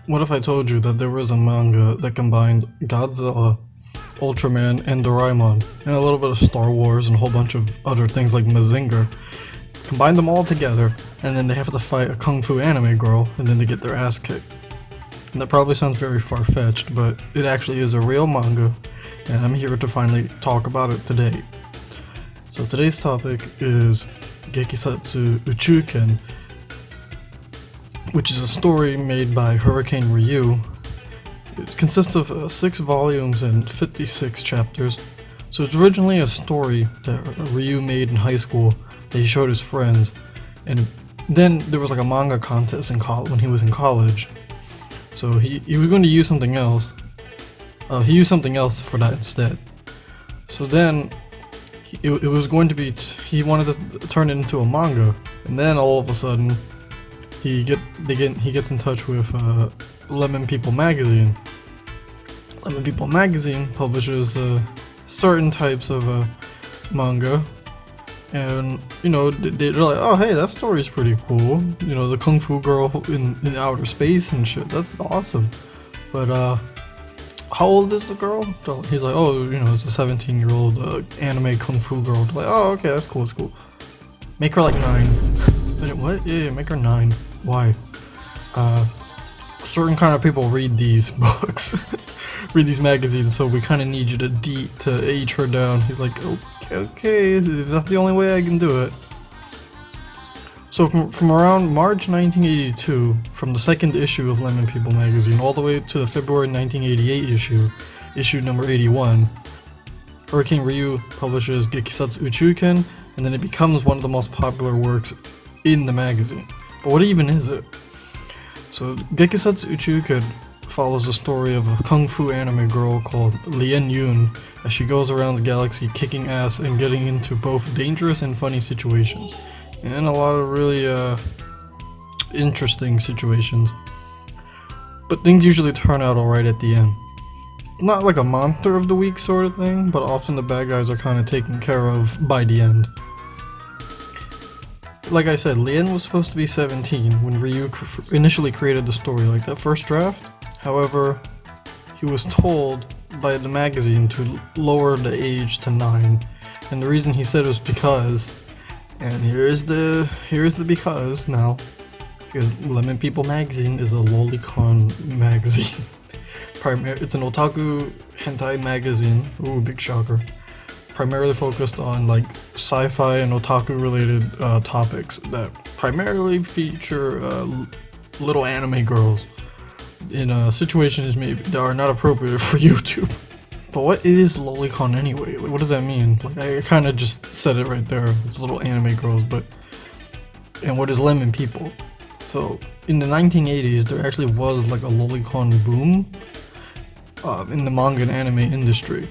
What if I told you that there was a manga that combined Godzilla, Ultraman, and Doraemon, and a little bit of Star Wars and a whole bunch of other things like Mazinger? Combine them all together, and then they have to fight a kung fu anime girl, and then they get their ass kicked. And that probably sounds very far-fetched, but it actually is a real manga, and I'm here to finally talk about it today. So today's topic is Gekisatsu Uchuuken, which is a story made by Hurricane Ryu. It consists of 6 volumes and 56 chapters. So it's originally a story that Ryu made in high school that he showed his friends, and then there was like a manga contest in when he was in college. So he was going to use something else. He used something else for that instead. So then it was going to be he wanted to turn it into a manga, and then all of a sudden he gets in touch with Lemon People magazine. Lemon People magazine publishes certain types of manga, and they're like, oh hey, that story's pretty cool. The kung fu girl in outer space and shit. That's awesome. But how old is the girl? He's like, oh, it's a 17-year-old anime kung fu girl. They're like, oh, okay, that's cool. It's cool. Make her like 9. What? Yeah, make her 9. Why? Certain kind of people read these books, read these magazines, so we kind of need you to age her down. He's like, okay, that's the only way I can do it. So from around March 1982, from the 2nd issue of Lemon People magazine, all the way to the February 1988 issue number 81, Hurricane Ryu publishes Gekisatsu Uchuuken, and then it becomes one of the most popular works in the magazine. But what even is it? So Gekisatsu Uchuuken follows the story of a kung fu anime girl called Lien Yun as she goes around the galaxy kicking ass and getting into both dangerous and funny situations, and a lot of really interesting situations. But things usually turn out alright at the end. Not like a monster of the week sort of thing, but often the bad guys are kind of taken care of by the end. Like I said, Lien was supposed to be 17 when Ryu initially created the story, like that first draft. However, he was told by the magazine to lower the age to 9, and the reason he said was because, and here's the because now, because Lemon People magazine is a lolicon magazine. It's an otaku hentai magazine. Ooh, big shocker. Primarily focused on like sci-fi and otaku related topics that primarily feature little anime girls in situations maybe that are not appropriate for YouTube. But what is lolicon anyway? Like, what does that mean? Like, I kind of just said it right there. It's little anime girls, and what is Lemon People? So in the 1980s, there actually was like a lolicon boom in the manga and anime industry.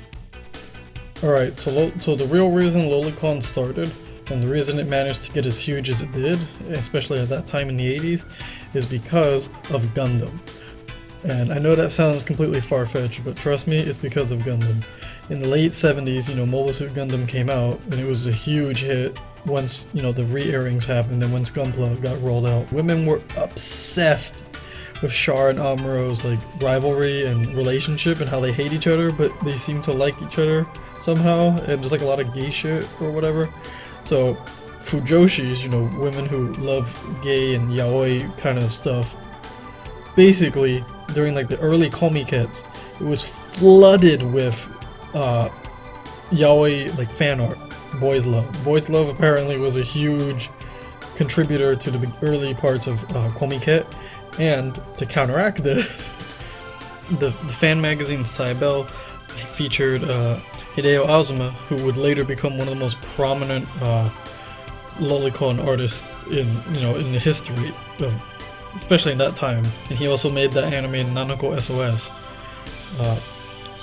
Alright, so the real reason lolicon started, and the reason it managed to get as huge as it did, especially at that time in the 80s, is because of Gundam. And I know that sounds completely far-fetched, but trust me, it's because of Gundam. In the late 70s, Mobile Suit Gundam came out, and it was a huge hit once, the re-airings happened, and once Gunpla got rolled out. Women were obsessed with Char and Amuro's like rivalry and relationship and how they hate each other, but they seem to like each other somehow, and there's like a lot of gay shit or whatever. So fujoshis, women who love gay and yaoi kind of stuff, basically during like the early komikets, it was flooded with yaoi like fan art. Boys Love apparently was a huge contributor to the early parts of komiket. And to counteract this, the fan magazine Cybele featured Hideo Azuma, who would later become one of the most prominent lolicon artists in the history of, especially in that time. And he also made the anime Nanako SOS.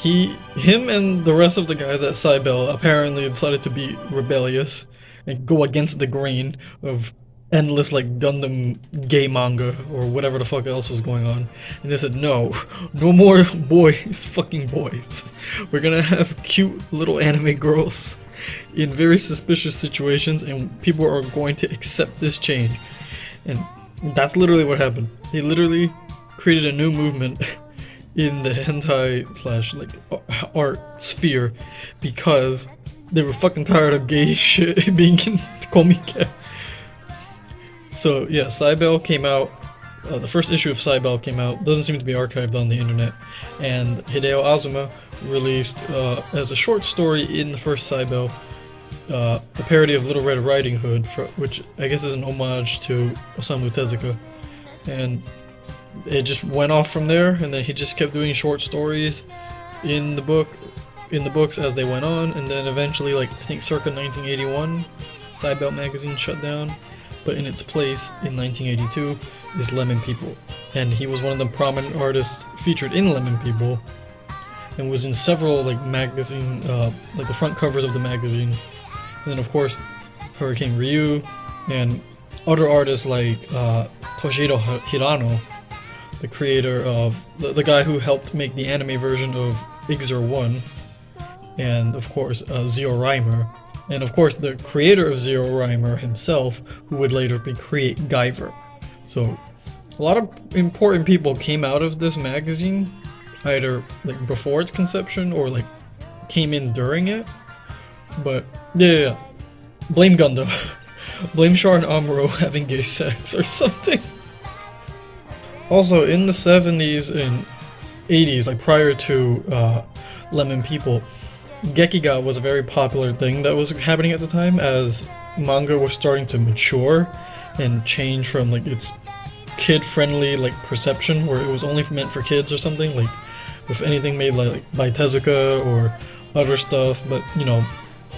Him and the rest of the guys at Cybele apparently decided to be rebellious and go against the grain of endless like Gundam gay manga or whatever the fuck else was going on, and they said no more fucking boys. We're gonna have cute little anime girls in very suspicious situations, and people are going to accept this change. And that's literally what happened. They literally created a new movement in the hentai slash like art sphere because they were fucking tired of gay shit being in comic. So yeah, Cybele came out. The first issue of Cybele came out. Doesn't seem to be archived on the internet. And Hideo Azuma released as a short story in the first Cybele, a parody of Little Red Riding Hood, which I guess is an homage to Osamu Tezuka. And it just went off from there, and then he just kept doing short stories in the books as they went on, and then eventually, like I think circa 1981, Cybele magazine shut down, but in its place in 1982 is Lemon People, and he was one of the prominent artists featured in Lemon People, and was in several like magazine, like the front covers of the magazine, and then of course Hurricane Ryu and other artists like Toshihiro Hirano, the creator of the guy who helped make the anime version of Iczer 1, and of course Zero Rhymer, and of course the creator of Zero Rhymer himself, who would later create Guyver. So a lot of important people came out of this magazine, either like before its conception or like came in during it. But yeah. Blame Gundam. Blame Char and Amuro having gay sex or something. Also, in the 70s and 80s, like prior to Lemon People, Gekiga was a very popular thing that was happening at the time, as manga was starting to mature and change from like its kid-friendly like perception, where it was only meant for kids or something, like if anything made like by Tezuka or other stuff. But you know,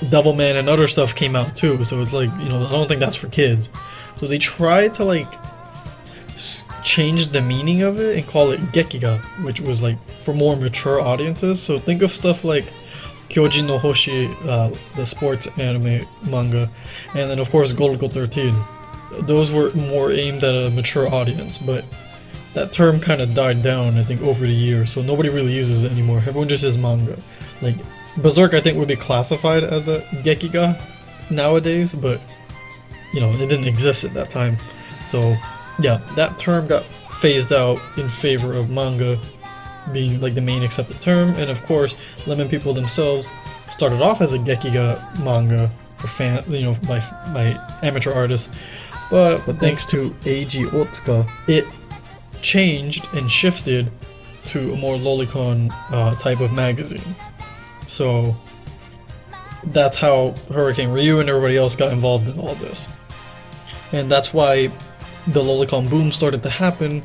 Devilman and other stuff came out too, so it's like, you know, I don't think that's for kids. So they tried to like change the meaning of it and call it Gekiga, which was like for more mature audiences. So think of stuff like Kyojin no Hoshi, the sports anime manga, and then of course Golgo 13. Those were more aimed at a mature audience, but that term kind of died down, I think, over the years, so nobody really uses it anymore. Everyone just says manga. Like Berserk, I think, would be classified as a Gekiga nowadays, but you know, it didn't exist at that time. So yeah, that term got phased out in favor of manga being like the main accepted term. And of course, Lemon People themselves started off as a Gekiga manga for fan, you know, by amateur artists, but thanks to Eiji Otsuka, it changed and shifted to a more lolicon type of magazine. So that's how Hurricane Ryu and everybody else got involved in all this. And that's why the lolicon boom started to happen,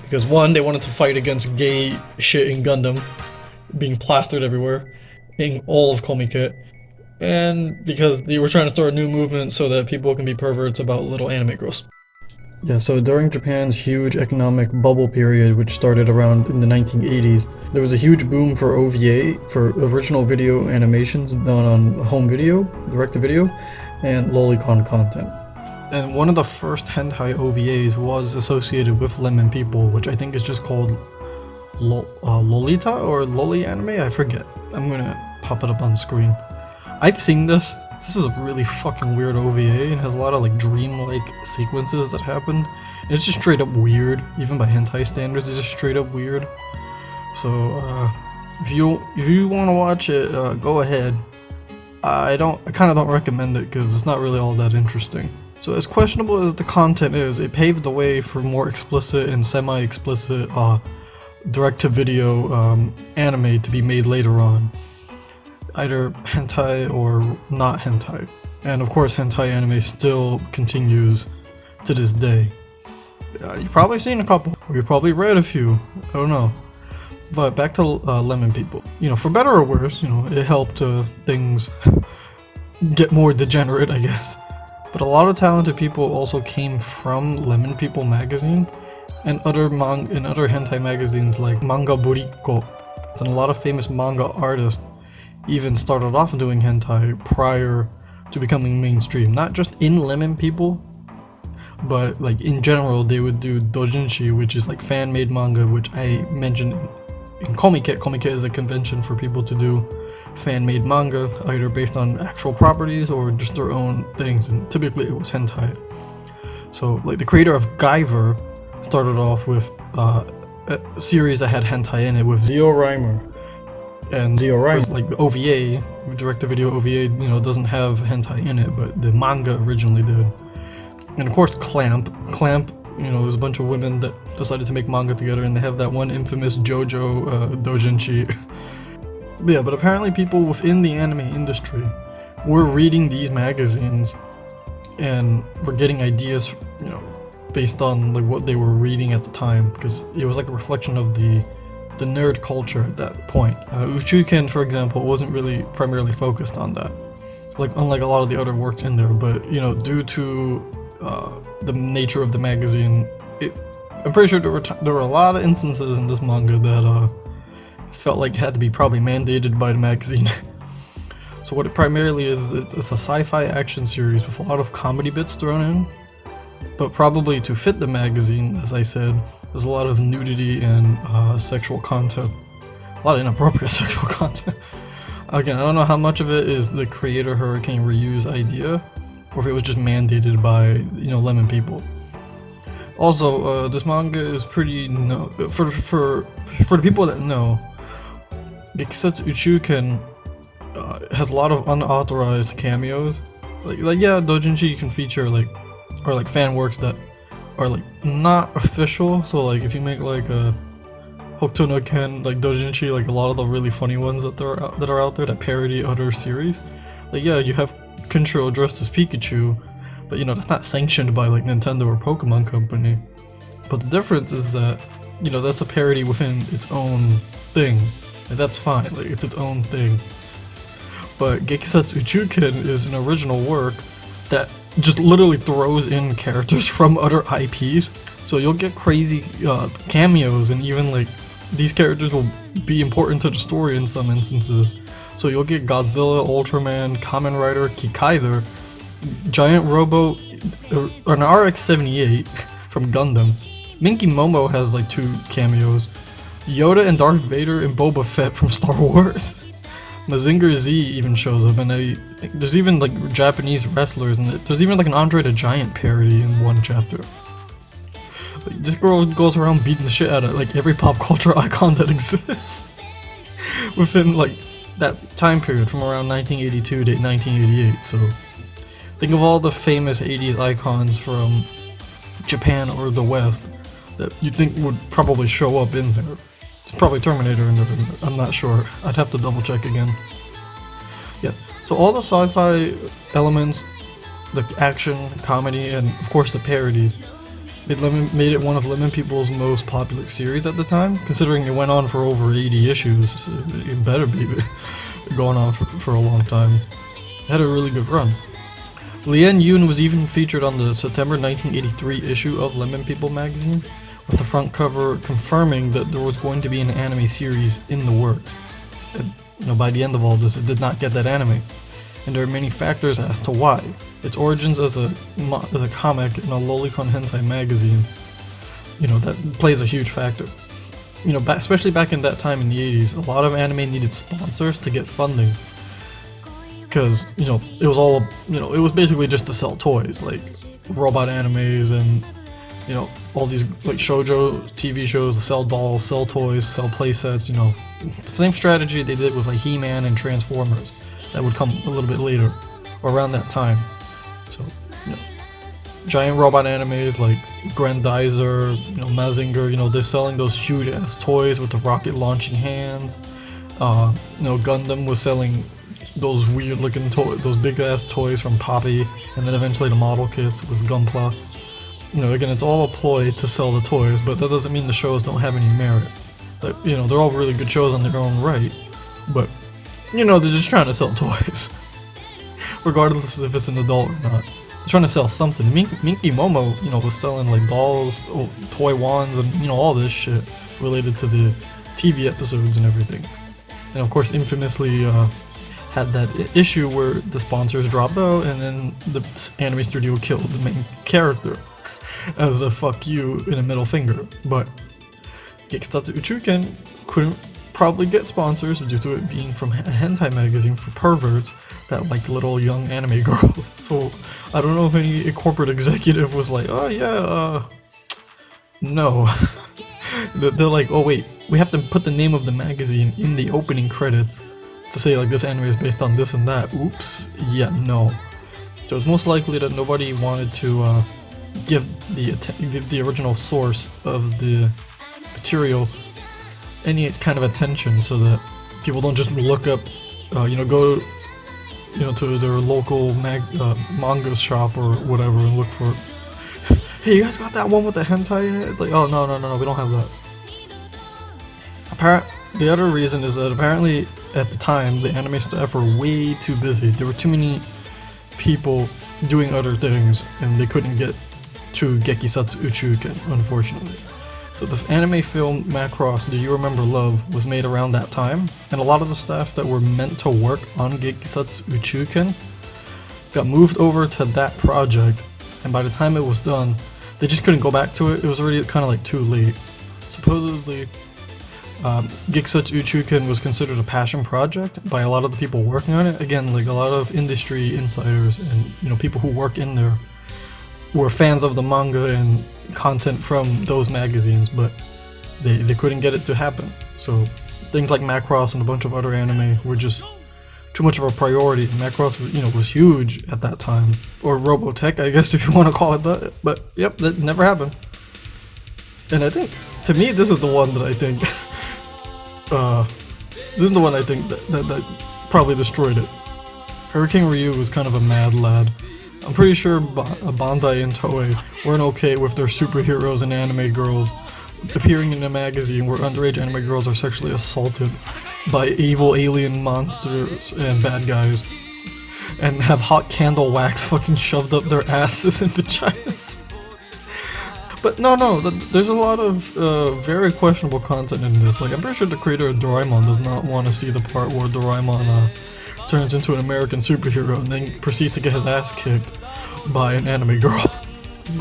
because one, they wanted to fight against gay shit in Gundam being plastered everywhere in all of Comiket, and because they were trying to start a new movement so that people can be perverts about little anime girls. Yeah, so during Japan's huge economic bubble period, which started around in the 1980s, there was a huge boom for OVA, for original video animations done on home video, direct-to-video, and lolicon content. And one of the first hentai OVAs was associated with Lemon People, which I think is just called Lolita or Loli anime? I forget. I'm gonna pop it up on screen. I've seen this. This is a really fucking weird OVA and has a lot of like dream-like sequences that happen. And it's just straight up weird, even by hentai standards. It's just straight up weird. So if you want to watch it, go ahead. I kind of don't recommend it because it's not really all that interesting. So as questionable as the content is, it paved the way for more explicit and semi-explicit direct-to-video anime to be made later on. Either hentai or not hentai. And of course hentai anime still continues to this day. You've probably seen a couple, or you've probably read a few, I don't know. But back to Lemon People. You know, for better or worse, you know, it helped things get more degenerate, I guess. But a lot of talented people also came from Lemon People magazine and other hentai magazines like Manga Buriko. And a lot of famous manga artists even started off doing hentai prior to becoming mainstream. Not just in Lemon People, but like in general they would do doujinshi, which is like fan-made manga, which I mentioned in Comiket. Comiket is a convention for people to do fan-made manga, either based on actual properties or just their own things, and typically it was hentai. So like the creator of Guyver started off with series that had hentai in it with Zio Reimer. And Zio Reimer, like the OVA, direct-to-video OVA, you know, doesn't have hentai in it, but the manga originally did. And of course, Clamp, you know, there's a bunch of women that decided to make manga together, and they have that one infamous JoJo doujinshi. But yeah, but apparently people within the anime industry were reading these magazines and were getting ideas, you know, based on like what they were reading at the time, because it was like a reflection of the nerd culture at that point. Uchuuken, for example, wasn't really primarily focused on that, like unlike a lot of the other works in there. But you know, due to the nature of the magazine, I'm pretty sure there were a lot of instances in this manga that felt like it had to be probably mandated by the magazine. So what it primarily is, it's a sci-fi action series with a lot of comedy bits thrown in, but probably to fit the magazine, as I said, there's a lot of nudity and sexual content, a lot of inappropriate sexual content. Again, I don't know how much of it is the creator Hurricane Ryu's idea, or if it was just mandated by, you know, lemon people. Also, this manga is pretty for the people that know, Gekisatsu Uchuuken has a lot of unauthorized cameos. Like yeah, doujinshi can feature like fan works that are like not official. So like if you make like a Hokuto no Ken like doujinshi, like a lot of the really funny ones that are out there that parody other series, like yeah, you have Control dressed as Pikachu, but you know, that's not sanctioned by like Nintendo or Pokemon Company. But the difference is that, you know, that's a parody within its own thing, and that's fine, like it's its own thing. But Gekisatsu Uchuuken is an original work that just literally throws in characters from other IPs, so you'll get crazy cameos, and even like these characters will be important to the story in some instances. So you'll get Godzilla, Ultraman, Kamen Rider, Kikaider, Giant Robo, or an RX-78 from Gundam. Minky Momo has like 2 cameos. Yoda and Darth Vader and Boba Fett from Star Wars. Mazinger Z even shows up, and there's even like Japanese wrestlers, and there's even like an Andre the Giant parody in one chapter. Like, this girl goes around beating the shit out of like every pop culture icon that exists within like that time period from around 1982 to 1988. So think of all the famous 80s icons from Japan or the West that you think would probably show up in there. It's probably Terminator in there, I'm not sure. I'd have to double check again. Yeah, so all the sci-fi elements, the action, comedy, and of course the parody, made it one of Lemon People's most popular series at the time, considering it went on for over 80 issues. So it better be going on for a long time. It had a really good run. Lien Yun was even featured on the September 1983 issue of Lemon People magazine, with the front cover confirming that there was going to be an anime series in the works. And, you know, by the end of all this, it did not get that anime, and there are many factors as to why. Its origins as a comic in a lolicon hentai magazine, you know, that plays a huge factor. You know, especially back in that time in the 80s, a lot of anime needed sponsors to get funding, because, you know, it was all, you know, it was basically just to sell toys, like robot animes and, you know, all these like shoujo TV shows, to sell dolls, sell toys, sell playsets, you know, the same strategy they did with like He-Man and Transformers that would come a little bit later, or around that time. So, you know, giant robot animes like Grandizer, you know, Mazinger, you know, they're selling those huge ass toys with the rocket launching hands. You know, Gundam was selling those weird looking toys, those big ass toys from Poppy, and then eventually the model kits with Gunpla. You know, again, it's all a ploy to sell the toys, but that doesn't mean the shows don't have any merit. Like, you know, they're all really good shows on their own right, but, you know, they're just trying to sell toys. Regardless if it's an adult or not. They're trying to sell something. Minky Momo, you know, was selling like dolls, toy wands, and, you know, all this shit related to the TV episodes and everything. And of course, infamously, had that issue where the sponsors dropped out, and then the anime studio killed the main character as a fuck you in a middle finger. But Gekisatsu Uchuuken couldn't probably get sponsors due to it being from a hentai magazine for perverts that liked little young anime girls. So I don't know if any corporate executive was like, oh yeah, no. They're like, oh wait, we have to put the name of the magazine in the opening credits to say like this anime is based on this and that. Oops, yeah, no. So it's most likely that nobody wanted to give the original source of the material any kind of attention, so that people don't just look up, go, to their local manga shop or whatever and look for, hey, you guys got that one with the hentai in it? It's like, oh no, we don't have that. The other reason is that apparently at the time the anime staff were way too busy. There were too many people doing other things and they couldn't get to Gekisatsu Uchuuken, unfortunately. So the anime film Macross Do You Remember Love was made around that time, and a lot of the staff that were meant to work on Gekisatsu Uchuuken got moved over to that project, and by the time it was done, they just couldn't go back to it. It was already kind of like too late. Supposedly, Gekisatsu Uchuuken was considered a passion project by a lot of the people working on it. Again, like a lot of industry insiders and people who work in there were fans of the manga and content from those magazines, but they couldn't get it to happen. So things like Macross and a bunch of other anime were just too much of a priority. Macross was huge at that time, or Robotech, I guess, if you want to call it that. But yep, that never happened. And I think, to me, this is the one that I think that probably destroyed it. Hurricane Ryu was kind of a mad lad. I'm pretty sure Bandai and Toei weren't okay with their superheroes and anime girls appearing in a magazine where underage anime girls are sexually assaulted by evil alien monsters and bad guys, and have hot candle wax fucking shoved up their asses and vaginas. But no, there's a lot of very questionable content in this. Like, I'm pretty sure the creator of Doraemon does not want to see the part where Doraemon turns into an American superhero and then proceeds to get his ass kicked by an anime girl.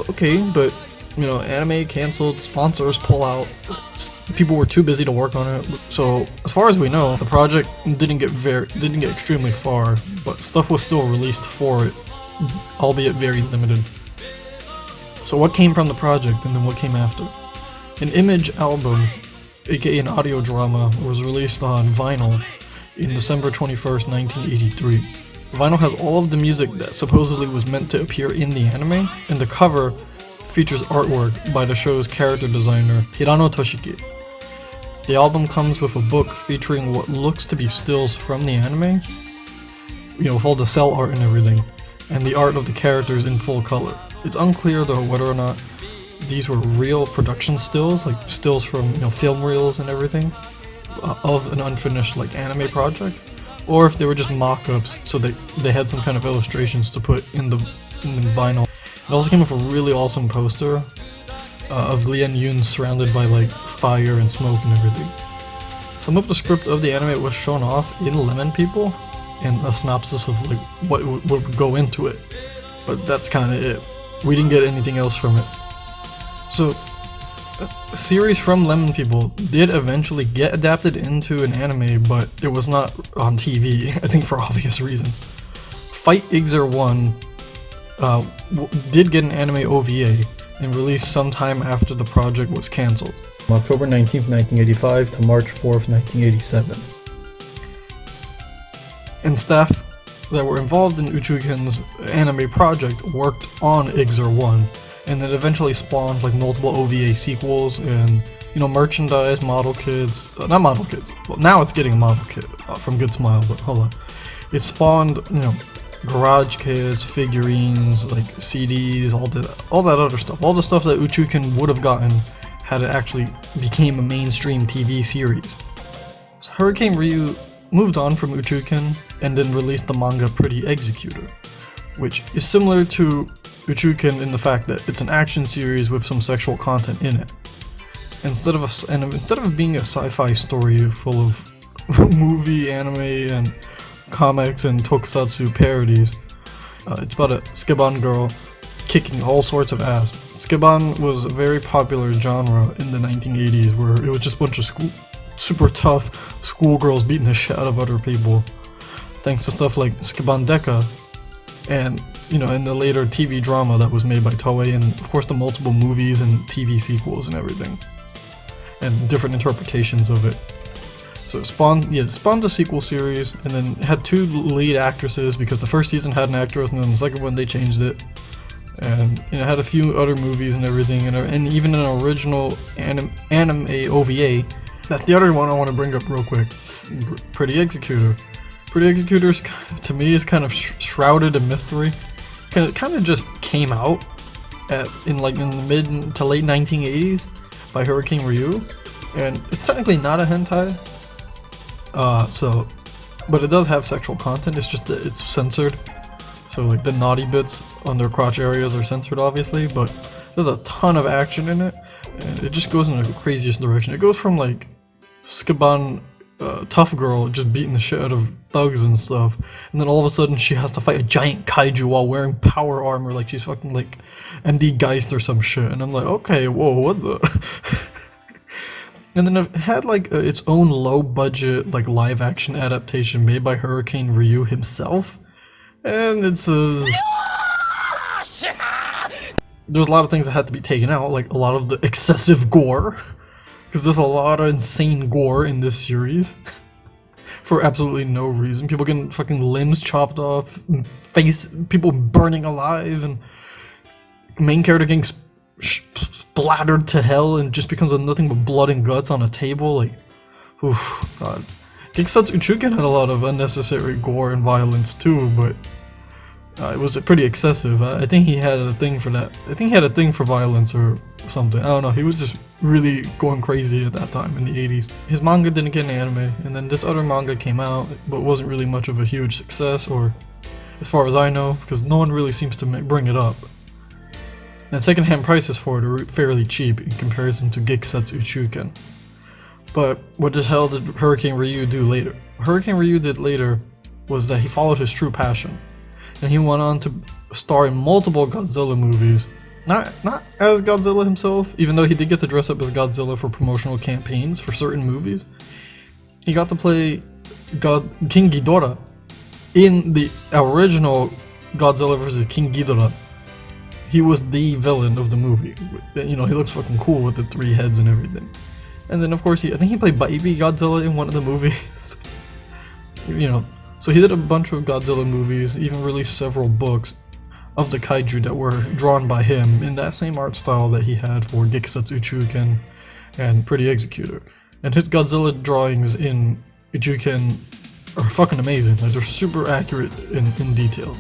Okay, but anime canceled, sponsors pull out, people were too busy to work on it. So as far as we know, the project didn't get extremely far, but stuff was still released for it, albeit very limited. So what came from the project and then what came after? An image album, aka an audio drama, was released on vinyl in December 21st, 1983. Vinyl has all of the music that supposedly was meant to appear in the anime, and the cover features artwork by the show's character designer Hirano Toshiki. The album comes with a book featuring what looks to be stills from the anime, with all the cell art and everything, and the art of the characters in full color. It's unclear though whether or not these were real production stills, like stills from film reels and everything, of an unfinished anime project, or if they were just mock-ups so they had some kind of illustrations to put in the vinyl. It also came with a really awesome poster of Lien Yun surrounded by fire and smoke and everything. Some of the script of the anime was shown off in Lemon People and a synopsis of what would go into it, but that's kind of it. We didn't get anything else from it. So a series from Lemon People did eventually get adapted into an anime, but it was not on TV, I think for obvious reasons. Fight Iczer 1 did get an anime OVA and released sometime after the project was cancelled, from October 19th, 1985 to March 4th, 1987. And staff that were involved in Uchuuken's anime project worked on Iczer 1, and it eventually spawned multiple OVA sequels and merchandise, model kits, not model kits, well now it's getting a model kit from Good Smile, but hold on. It spawned garage kits, figurines, CDs, all that other stuff, all the stuff that Uchuuken would have gotten had it actually became a mainstream TV series. So Hurricane Ryu moved on from Uchuuken and then released the manga Pretty Executor, which is similar to Uchuuken in the fact that it's an action series with some sexual content in it. Instead of being a sci-fi story full of movie, anime, and comics and tokusatsu parodies, it's about a Skiban girl kicking all sorts of ass. Skiban was a very popular genre in the 1980s where it was just a bunch of super tough schoolgirls beating the shit out of other people, thanks to stuff like Skiban Deka and in the later TV drama that was made by Toei, and of course the multiple movies and TV sequels and everything. and different interpretations of it. So it spawned a sequel series, and then had 2 lead actresses because the first season had an actress, and then the second one they changed it. And it had a few other movies and everything, and even an original anime OVA. That's the other one I want to bring up real quick. Pretty Executor. Pretty Executor, to me, is kind of shrouded in mystery. It kind of just came out in the mid to late 1980s by Hurricane Ryu, and it's technically not a hentai. But it does have sexual content. It's just that it's censored. So like the naughty bits on their crotch areas are censored, obviously. But there's a ton of action in it, and it just goes in the craziest direction. It goes from like Skiban, tough girl, just beating the shit out of thugs and stuff, and then all of a sudden she has to fight a giant kaiju while wearing power armor, like she's fucking like MD Geist or some shit. And I'm like, okay, whoa, what the? And then it had like its own low budget like live action adaptation made by Hurricane Ryu himself, and it's there's a lot of things that had to be taken out, like a lot of the excessive gore, because there's a lot of insane gore in this series for absolutely no reason. People getting fucking limbs chopped off, people burning alive, and main character getting splattered to hell and just becomes nothing but blood and guts on a table. Like, oof, god. Gekisatsu Uchuuken had a lot of unnecessary gore and violence too, but it was pretty excessive. I think he had a thing for that. I think he had a thing for violence or something. I don't know. He was just really going crazy at that time in the 80s. His manga didn't get an anime, and then this other manga came out, but wasn't really much of a huge success, or as far as I know, because no one really seems to bring it up. And secondhand prices for it are fairly cheap in comparison to Gekisatsu Uchuuken. But what the hell did Hurricane Ryu do later? Hurricane Ryu did later was that he followed his true passion, and he went on to star in multiple Godzilla movies. Not as Godzilla himself, even though he did get to dress up as Godzilla for promotional campaigns for certain movies. He got to play King Ghidorah in the original Godzilla vs. King Ghidorah. He was the villain of the movie. You know, he looks fucking cool with the 3 heads and everything. And then of course I think he played Baby Godzilla in one of the movies. You know, so he did a bunch of Godzilla movies, even released several books of the kaiju that were drawn by him in that same art style that he had for Gekisatsu Uchuuken and Pretty Executor. And his Godzilla drawings in Uchuuken are fucking amazing. Like, they're super accurate in detail.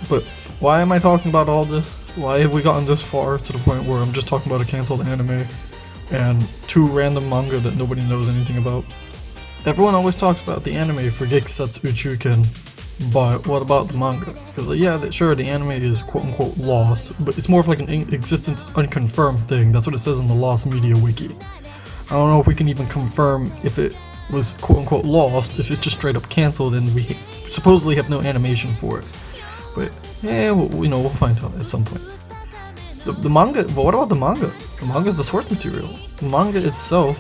But why am I talking about all this? Why have we gotten this far to the point where I'm just talking about a cancelled anime and 2 random manga that nobody knows anything about? Everyone always talks about the anime for Gekisatsu Uchuuken, but what about the manga? Because yeah, sure, the anime is quote-unquote lost, but it's more of like an existence unconfirmed thing. That's what it says in the Lost Media Wiki. I don't know if we can even confirm if it was quote-unquote lost, if it's just straight up cancelled and we supposedly have no animation for it. But yeah, we'll find out at some point. The manga, but what about the manga? The manga is the source material. The manga itself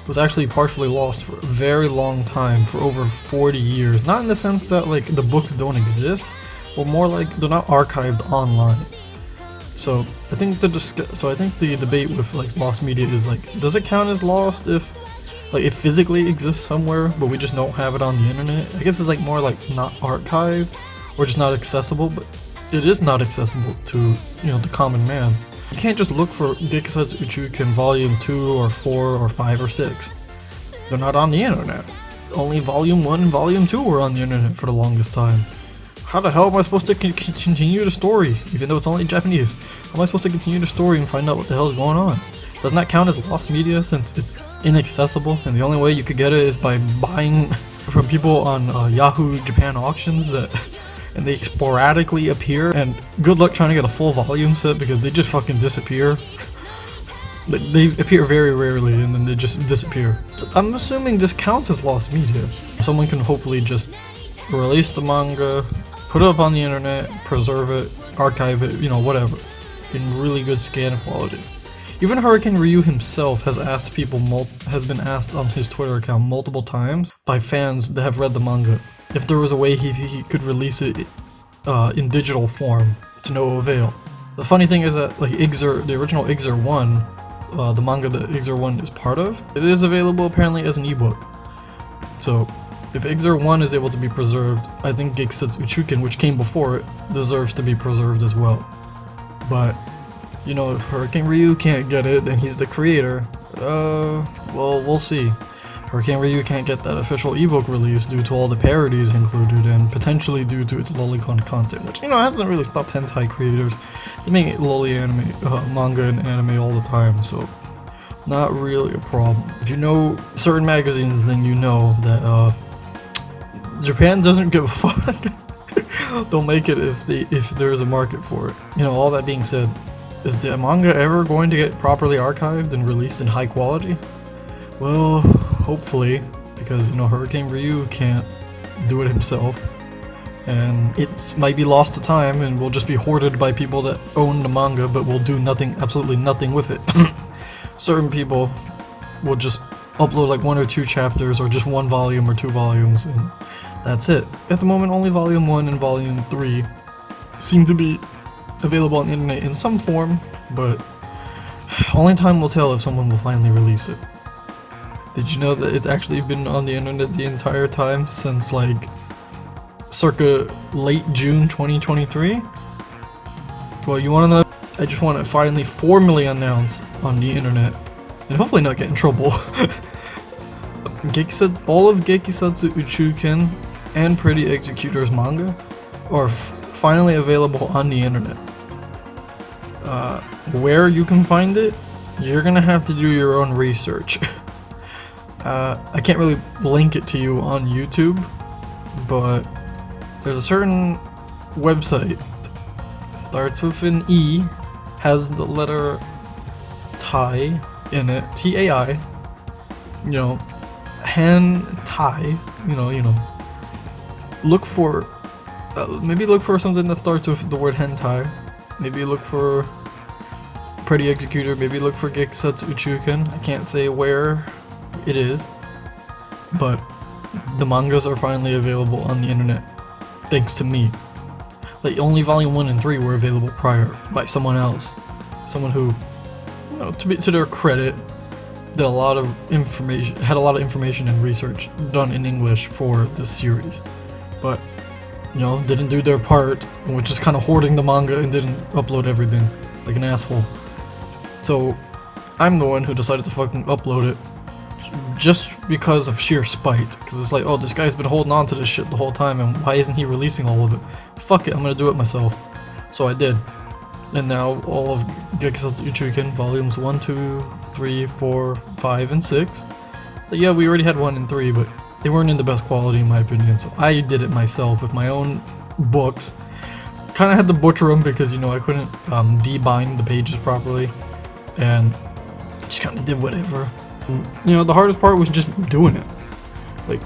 was actually partially lost for a very long time, for over 40 years. Not in the sense that like the books don't exist, but more like they're not archived online. So I think the debate with like lost media is like, does it count as lost if like it physically exists somewhere, but we just don't have it on the internet? I guess it's like more like not archived or just not accessible, but it is not accessible to, you know, the common man. You can't just look for Gekisatsu Uchuuken Volume 2 or 4 or 5 or 6. They're not on the internet. Only Volume 1 and Volume 2 were on the internet for the longest time. How the hell am I supposed to continue the story, even though it's only in Japanese? How am I supposed to continue the story and find out what the hell is going on? Doesn't that count as lost media since it's inaccessible, and the only way you could get it is by buying from people on Yahoo Japan auctions and they sporadically appear, and good luck trying to get a full volume set because they just fucking disappear. They appear very rarely and then they just disappear. So I'm assuming this counts as lost media. Someone can hopefully just release the manga, put it up on the internet, preserve it, archive it, you know, whatever, in really good scan quality. Even Hurricane Ryu himself has been asked on his Twitter account multiple times by fans that have read the manga if there was a way he could release it in digital form to no avail. The funny thing is that like Iczer, the original Iczer 1, the manga that Iczer 1 is part of. It is available apparently as an ebook. So if Iczer 1 is able to be preserved, I think Gekisatsu Uchuuken, which came before it, deserves to be preserved as well. But, you know, if Hurricane Ryu can't get it, then he's the creator. Well, we'll see. Hurricane Ryu can't get that official ebook release due to all the parodies included, and potentially due to its lolicon content, which, you know, hasn't really stopped hentai creators. They make loli anime, manga and anime all the time, so not really a problem. If you know certain magazines, then you know that Japan doesn't give a fuck. They'll make it if there's a market for it. You know, all that being said, is the manga ever going to get properly archived and released in high quality? Well, hopefully, because, you know, Hurricane Ryu can't do it himself, and it might be lost to time and will just be hoarded by people that own the manga but will do nothing, absolutely nothing with it. Certain people will just upload like 1 or 2 chapters, or just 1 volume or 2 volumes, and that's it. At the moment, only Volume 1 and Volume 3 seem to be available on the internet in some form, but only time will tell if someone will finally release it. Did you know that it's actually been on the internet the entire time since like circa late June 2023? Well, you wanna know? I just want to finally formally announce on the internet, and hopefully not get in trouble, all of Gekisatsu Uchuuken and Pretty Executor's manga are finally available on the internet. Where you can find it, you're gonna have to do your own research. I can't really link it to you on YouTube, but there's a certain website, starts with an E, has the letter Tai in it, T-A-I, you know, hentai, you know, look for, maybe look for something that starts with the word hentai, maybe look for Pretty Executor, maybe look for Gekisatsu Uchuuken. I can't say where it is, but the mangas are finally available on the internet, thanks to me. Like, only Volume 1 and 3 were available prior by someone else. Someone who, you know, to their credit, had a lot of information and research done in English for this series. But, you know, didn't do their part, and was just kind of hoarding the manga and didn't upload everything like an asshole. So, I'm the one who decided to fucking upload it just because of sheer spite, because it's like, oh, this guy's been holding on to this shit the whole time, and why isn't he releasing all of it? Fuck it, I'm gonna do it myself. So I did. And now all of Gekisatsu Uchuuken volumes 1, 2, 3, 4, 5, and 6. But yeah, we already had 1 and 3, but they weren't in the best quality in my opinion, so I did it myself with my own books. Kinda had to butcher them because, you know, I couldn't debind the pages properly, and just kinda did whatever. You know, the hardest part was just doing it. Like,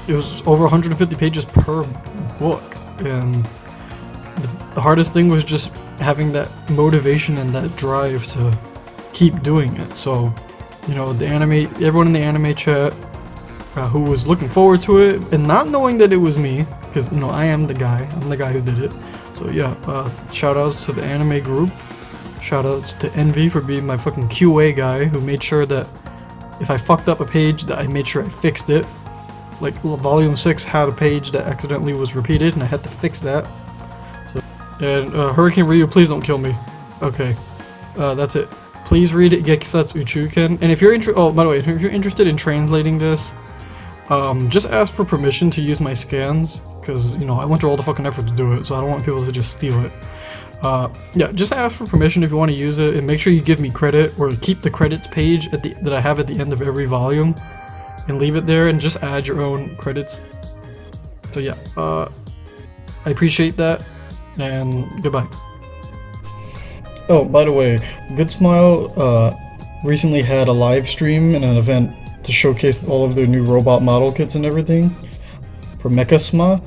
it was over 150 pages per book, and the hardest thing was just having that motivation and that drive to keep doing it. So, you know, everyone in the anime chat who was looking forward to it and not knowing that it was me, because, you know, I'm the guy who did it. So yeah, shout outs to the anime group, shout outs to Envy for being my fucking QA guy who made sure that if I fucked up a page, that I made sure I fixed it. Like, Volume 6 had a page that accidentally was repeated, and I had to fix that. So, and Hurricane Ryu, please don't kill me. Okay, that's it. Please read Gekisatsu Uchuuken, and if you're by the way, if you're interested in translating this, just ask for permission to use my scans, because, you know, I went through all the fucking effort to do it, so I don't want people to just steal it. Yeah, just ask for permission if you want to use it, and make sure you give me credit, or keep the credits page that I have at the end of every volume, and leave it there, and just add your own credits. So yeah, I appreciate that, and goodbye. Oh, by the way, GoodSmile recently had a live stream and an event to showcase all of their new robot model kits and everything for MECHASMILE,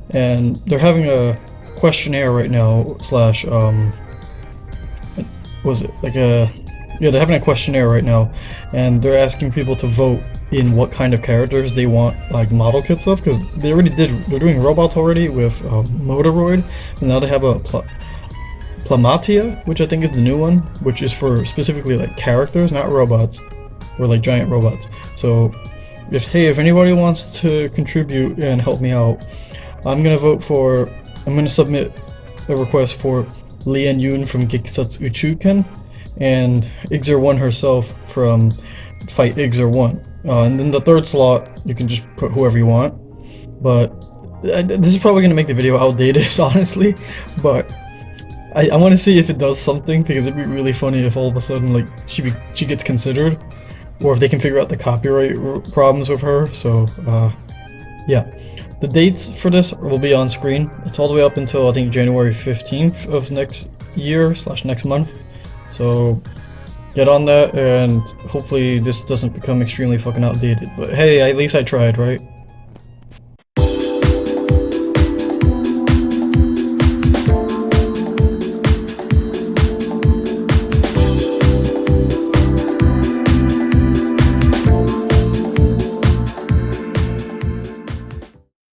and they're having a questionnaire right now, they're having a questionnaire right now, and they're asking people to vote in what kind of characters they want, like, model kits of, because they're doing robots already with Motoroid, and now they have a PLAMATEA, which I think is the new one, which is for specifically like characters, not robots, or like giant robots. So if anybody wants to contribute and help me out, I'm gonna submit a request for Lien Yun from Gekisatsu Uchuuken and Iczer 1 herself from Fight Iczer 1. And then the third slot, you can just put whoever you want. But this is probably gonna make the video outdated, honestly. But I want to see if it does something, because it'd be really funny if all of a sudden like she gets considered, or if they can figure out the copyright problems with her. So yeah, the dates for this will be on screen. It's all the way up until I think January 15th of next year / next month. So get on that, and hopefully this doesn't become extremely fucking outdated. But hey, at least I tried, right?